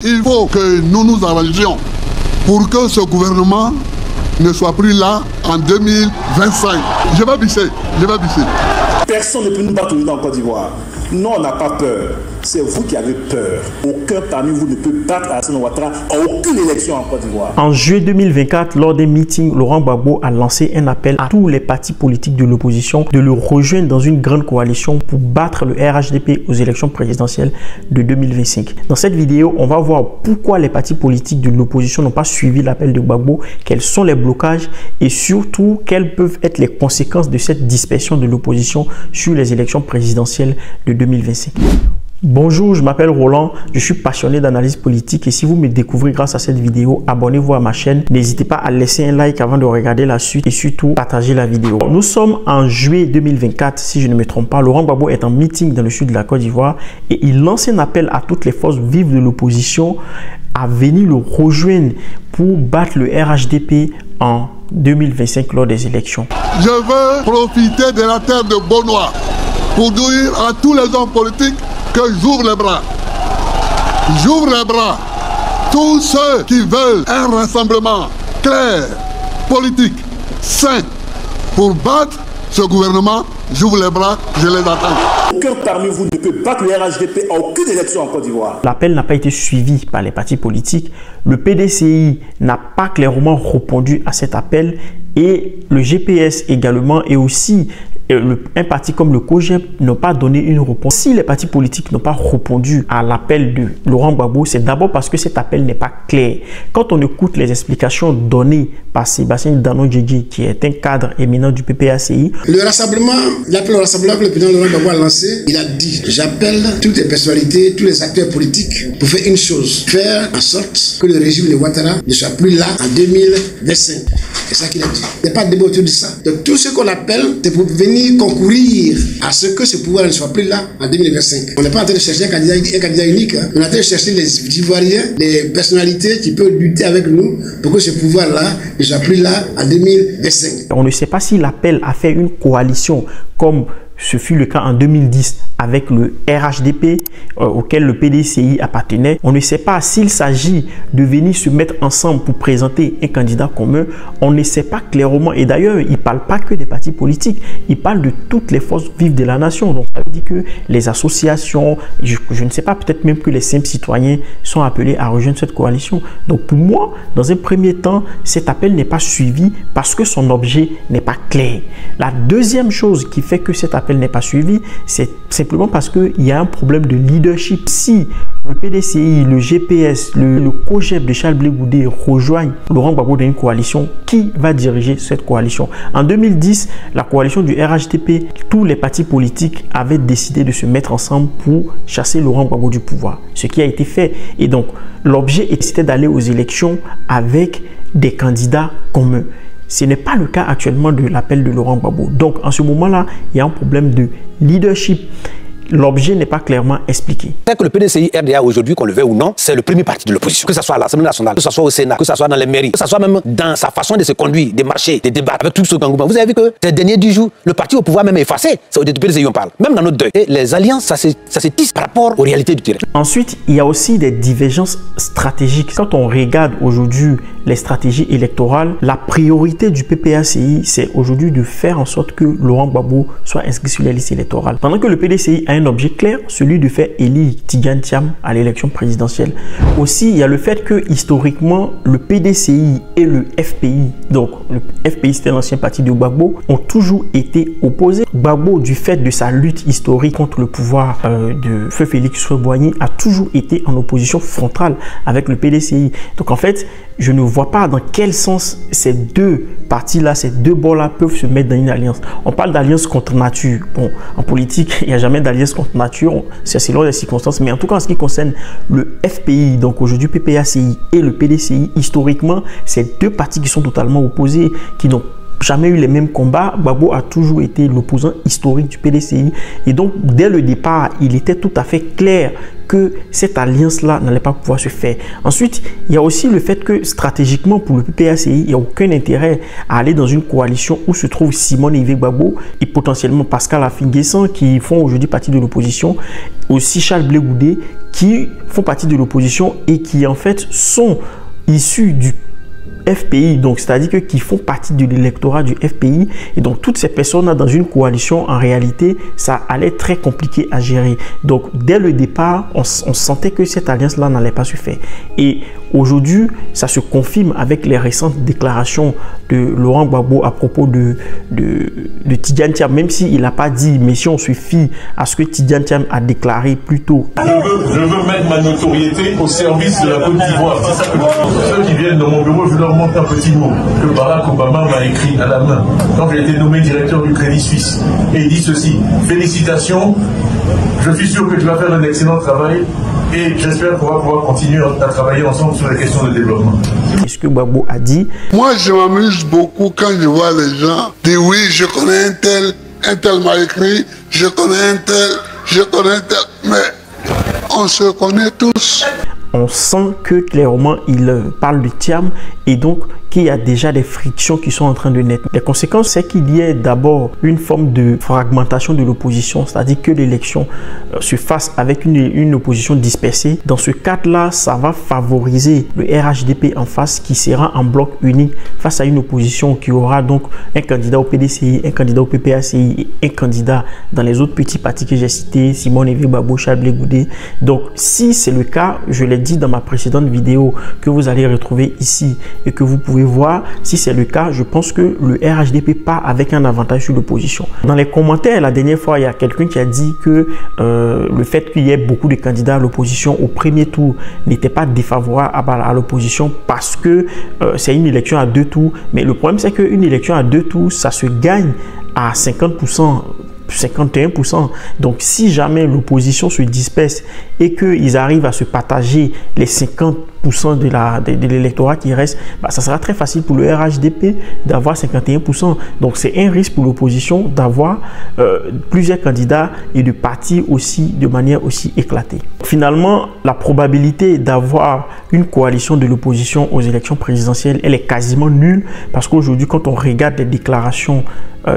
Il faut que nous nous arrangions pour que ce gouvernement ne soit plus là en 2025. Je vais bisser. Personne ne peut nous battre en Côte d'Ivoire. Non, on n'a pas peur. C'est vous qui avez peur. Aucun parmi vous ne peut battre Alassane Ouattara à aucune élection en Côte d'Ivoire. En juillet 2024, lors des meetings, Laurent Gbagbo a lancé un appel à tous les partis politiques de l'opposition de le rejoindre dans une grande coalition pour battre le RHDP aux élections présidentielles de 2025. Dans cette vidéo, on va voir pourquoi les partis politiques de l'opposition n'ont pas suivi l'appel de Gbagbo, quels sont les blocages et surtout quelles peuvent être les conséquences de cette dispersion de l'opposition sur les élections présidentielles de 2025. Bonjour, je m'appelle Roland, je suis passionné d'analyse politique et si vous me découvrez grâce à cette vidéo, abonnez-vous à ma chaîne. N'hésitez pas à laisser un like avant de regarder la suite et surtout partager la vidéo. Nous sommes en juillet 2024, si je ne me trompe pas. Laurent Gbagbo est en meeting dans le sud de la Côte d'Ivoire et il lance un appel à toutes les forces vives de l'opposition à venir le rejoindre pour battre le RHDP en 2025 lors des élections. Je veux profiter de la terre de Beaunois pour dire à tous les hommes politiques que j'ouvre les bras. J'ouvre les bras. Tous ceux qui veulent un rassemblement clair, politique, sain, pour battre ce gouvernement, j'ouvre les bras, je les attends. Aucun parmi vous ne peut battre le RHDP à aucune élection en Côte d'Ivoire. L'appel n'a pas été suivi par les partis politiques. Le PDCI n'a pas clairement répondu à cet appel et le GPS également et aussi un parti comme le COJEP n'ont pas donné une réponse. Si les partis politiques n'ont pas répondu à l'appel de Laurent Gbagbo, c'est d'abord parce que cet appel n'est pas clair. Quand on écoute les explications données par Sébastien Dano-Djedje, qui est un cadre éminent du PPACI, l'appel au rassemblement que le président Laurent Gbagbo a lancé, il a dit: j'appelle toutes les personnalités, tous les acteurs politiques pour faire une chose, faire en sorte que le régime de Ouattara ne soit plus là en 2025. C'est ça qu'il a dit. Il n'y a pas de débat autour de ça. Donc tout ce qu'on appelle, c'est pour venir concourir à ce que ce pouvoir ne soit plus là en 2025. On n'est pas en train de chercher un candidat unique. Hein. On est en train de chercher les Ivoiriens, les personnalités qui peuvent lutter avec nous pour que ce pouvoir-là ne soit plus là en 2025. On ne sait pas si l'appel a fait une coalition comme ce fut le cas en 2010 avec le RHDP auquel le PDCI appartenait. On ne sait pas s'il s'agit de venir se mettre ensemble pour présenter un candidat commun. On ne sait pas clairement. Et d'ailleurs, il ne parle pas que des partis politiques. Il parle de toutes les forces vives de la nation. Donc, ça veut dire que les associations, je ne sais pas, peut-être même que les simples citoyens sont appelés à rejoindre cette coalition. Donc, pour moi, dans un premier temps, cet appel n'est pas suivi parce que son objet n'est pas clair. La deuxième chose qui fait que cet appel n'est pas suivi, c'est simplement parce qu'il y a un problème de leadership. Si le PDCI, le GPS, le COJEP de Charles Blé Goudé rejoignent Laurent Gbagbo dans une coalition, qui va diriger cette coalition? En 2010, la coalition du RHDP, tous les partis politiques avaient décidé de se mettre ensemble pour chasser Laurent Gbagbo du pouvoir, ce qui a été fait. Et donc, l'objet était d'aller aux élections avec des candidats communs. Ce n'est pas le cas actuellement de l'appel de Laurent Gbagbo. Donc, en ce moment-là, il y a un problème de leadership. L'objet n'est pas clairement expliqué. C'est que le PDCI RDA aujourd'hui, qu'on le veuille ou non, c'est le premier parti de l'opposition. Que ce soit à l'Assemblée nationale, que ce soit au Sénat, que ce soit dans les mairies, que ce soit même dans sa façon de se conduire, de marcher, de débattre avec tout ce engouement. Vous avez vu que ces derniers 10 jours, le parti au pouvoir même est effacé. C'est au PDCI on parle. Même dans notre deuil. Et les alliances, ça se tisse par rapport aux réalités du terrain. Ensuite, il y a aussi des divergences stratégiques. Quand on regarde aujourd'hui les stratégies électorales, la priorité du PPACI, c'est aujourd'hui de faire en sorte que Laurent Gbagbo soit inscrit sur les listes électorales. Pendant que le PDCI a un objet clair, celui de faire élire Tidjane Thiam à l'élection présidentielle. Aussi, il y a le fait que historiquement, le PDCI et le FPI, donc le FPI c'était l'ancien parti de Gbagbo, ont toujours été opposés. Gbagbo, du fait de sa lutte historique contre le pouvoir de Feu Félix Houphouët-Boigny, a toujours été en opposition frontale avec le PDCI. Donc en fait, je ne vois pas dans quel sens ces deux partis-là, ces deux bords-là peuvent se mettre dans une alliance. On parle d'alliance contre nature. Bon, en politique, il n'y a jamais d'alliance contre nature, c'est selon les circonstances. Mais en tout cas, en ce qui concerne le FPI, donc aujourd'hui PPACI et le PDCI, historiquement, c'est deux partis qui sont totalement opposés, qui n'ont jamais eu les mêmes combats. Gbagbo a toujours été l'opposant historique du PDCI. Et donc, dès le départ, il était tout à fait clair que cette alliance-là n'allait pas pouvoir se faire. Ensuite, il y a aussi le fait que stratégiquement, pour le PPACI, il n'y a aucun intérêt à aller dans une coalition où se trouvent Simone Yves Gbagbo et potentiellement Pascal Affi-N'Guessan, qui font aujourd'hui partie de l'opposition, aussi Charles Blé Goudé, qui font partie de l'opposition et qui en fait sont issus du FPI, donc c'est-à-dire que qui font partie de l'électorat du FPI. Et donc toutes ces personnes-là dans une coalition, en réalité, ça allait être très compliqué à gérer. Donc dès le départ, on sentait que cette alliance-là n'allait pas se faire. Et aujourd'hui, ça se confirme avec les récentes déclarations de Laurent Gbagbo à propos de Tidjane Thiam, même s'il n'a pas dit, mais si on se fie à ce que Tidjane Thiam a déclaré plus tôt. Je veux mettre ma notoriété au service de la Côte d'Ivoire. Ceux qui viennent dans mon bureau, je leur montre un petit mot que Barack Obama m'a écrit à la main quand j'ai été nommé directeur du Crédit Suisse. Et il dit ceci: félicitations, je suis sûr que tu vas faire un excellent travail et j'espère qu'on va pouvoir continuer à travailler ensemble sur les questions de développement. C'est ce que Gbagbo a dit. Moi, je m'amuse beaucoup quand je vois les gens dire oui, je connais un tel m'a écrit, je connais un tel, mais on se connaît tous. On sent que clairement il parle de Thiam et donc qu'il y a déjà des frictions qui sont en train de naître. Les conséquences, c'est qu'il y ait d'abord une forme de fragmentation de l'opposition, c'est-à-dire que l'élection se fasse avec une opposition dispersée. Dans ce cadre-là, ça va favoriser le RHDP en face qui sera en bloc unique face à une opposition qui aura donc un candidat au PDCI, un candidat au PPACI et un candidat dans les autres petits partis que j'ai cités, Simone Yves Gbagbo, Charles Blé Goudé. Donc, si c'est le cas, je l'ai dit dans ma précédente vidéo que vous allez retrouver ici et que vous pouvez voir, si c'est le cas, je pense que le RHDP part avec un avantage sur l'opposition. Dans les commentaires, la dernière fois, il y a quelqu'un qui a dit que le fait qu'il y ait beaucoup de candidats à l'opposition au premier tour n'était pas défavorable à l'opposition parce que c'est une élection à 2 tours. Mais le problème, c'est qu'une élection à 2 tours, ça se gagne à 50%. 51%. Donc, si jamais l'opposition se disperse et qu'ils arrivent à se partager les 50% de l'électorat qui reste, bah, ça sera très facile pour le RHDP d'avoir 51%. Donc, c'est un risque pour l'opposition d'avoir plusieurs candidats et de partir aussi de manière aussi éclatée. Finalement, la probabilité d'avoir une coalition de l'opposition aux élections présidentielles, elle est quasiment nulle parce qu'aujourd'hui, quand on regarde les déclarations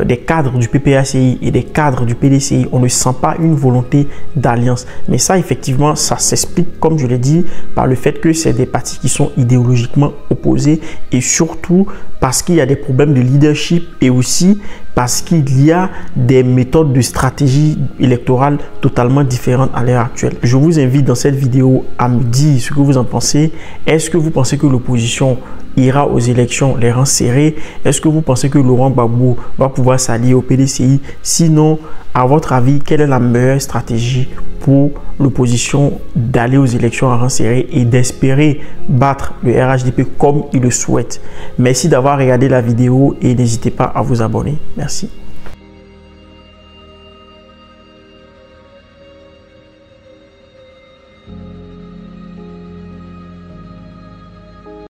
des cadres du PPACI et des cadres du PDCI, on ne sent pas une volonté d'alliance. Mais ça, effectivement, ça s'explique, comme je l'ai dit, par le fait que c'est des partis qui sont idéologiquement opposés et surtout parce qu'il y a des problèmes de leadership et aussi parce qu'il y a des méthodes de stratégie électorale totalement différentes à l'heure actuelle. Je vous invite dans cette vidéo à me dire ce que vous en pensez. Est-ce que vous pensez que l'opposition ira aux élections les rangs serrés? Est-ce que vous pensez que Laurent Gbagbo va pouvoir s'allier au PDCI? Sinon, à votre avis, quelle est la meilleure stratégie pour l'opposition d'aller aux élections à rangs serrés et d'espérer battre le RHDP comme il le souhaite? Merci d'avoir regardé la vidéo et n'hésitez pas à vous abonner. Merci.